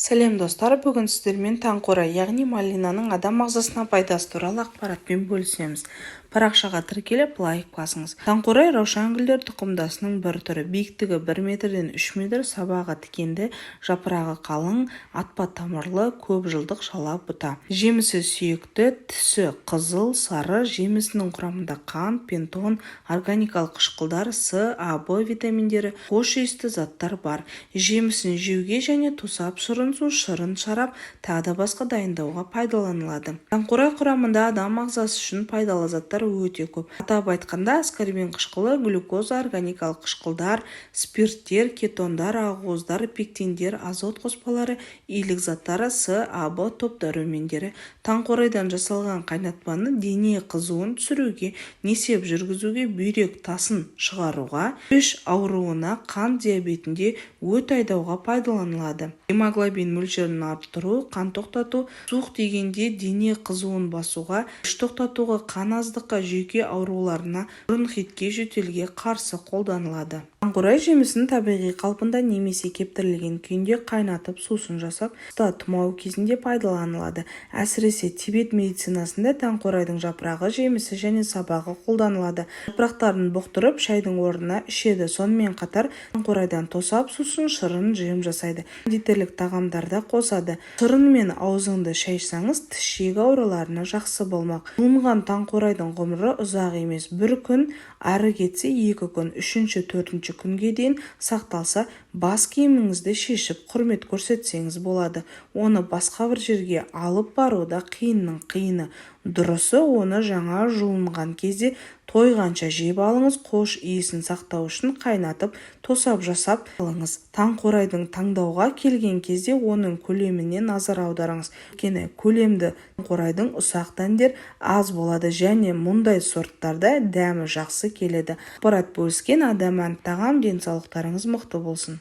Сәлем достар, бүгін сіздермен таңқурай, яғни малинаның адам ағзасына пайдасы туралы ақпаратпен бөлісеміз. Парақшаға тіркеліп лайк басыңыз. Таңқурай раушан гүлдер тұқымдасының бір түрі. Биіктігі 1 метрден 3 метр, сабағы тікенді, жапырағы қалың, атпа тамырлы, көп жылдық шала бұта. Жемісі сүйекті, түсі қызыл, сары, жемісінің құрамында қант, пентон, органикалық қышқылдар, С, А, В витаминдері, хош иісті заттар бар. Жемісін жеуге және тосап шырын су, шырын шарап, тағы да басқа дайындауға пайдаланылады. Таңқурай құрамында адам ағзасы үшін пайдалы заттар өте көп. Атап айтқанда, аскорбин қышқылы, глюкоза, органикалық қышқылдар, спирттер, кетондар, ақуыздар, пектиндер, азот қоспалары, илік заттары, С, А, В топ дәрумендері. Таңқурайдан жасалған қайнатпаны дене қызуын түсіруге, несеп жүргізуге, бүйрек тасын шығаруға, өш ауруына, қант диабетінде өт айдауға пайдаланылады. Гемоглобин мөлшерін арттыру, қан тоқтату, суық тигенде дене қызуын басуға, іш тоқтатуға, қан аздыққа, жүйке ауруларына, бронхитке, жөтелге қарсы қолданылады. Таңқурай жемісін табиғи қалпында немесе кептірілген күйінде қайнатып сусын жасап, тұмау кезінде пайдаланылады. Әсіресе Тибет медицинасында таңқурайдың жапырағы, жемісі және сабағы қолданылады. Жапырақтарын бұқтырып, шайдың орнына ішеді. Сонымен қатар таңқурайдан тосап сусын, шырын, жем жасайды. Кондитерлік тағамдарда қосады. Шырын мен аузыңды шайсаңыз, тіс жегі ауруларына жақсы болмақ. Жуынған таңқурайдың ғұмыры ұзақ емес. 1 күн, ары кетсе 2 күн, 3-4 күнге дейін сақталса, бас киіміңізді шешіп құрмет көрсетсеңіз болады. Оны басқа бір жерге алып баруда қиынның қиыны. Дұрысы, оны жаңа жуынған кезде тойғанша жеп алыңыз. Хош иісін сақтау үшін қайнатып, тосап жасап алыңыз. Таңқурайдың таңдауға келген кезде оның көлеміне назар аударыңыз. Өйткені көлемді таңқурайдың ұсақ дәндер аз болады және мұндай сорттарда дәмі жақсы келеді. Ақпарат бөліскен Адам тағам, денсаулықтарыңыз мықты болсын.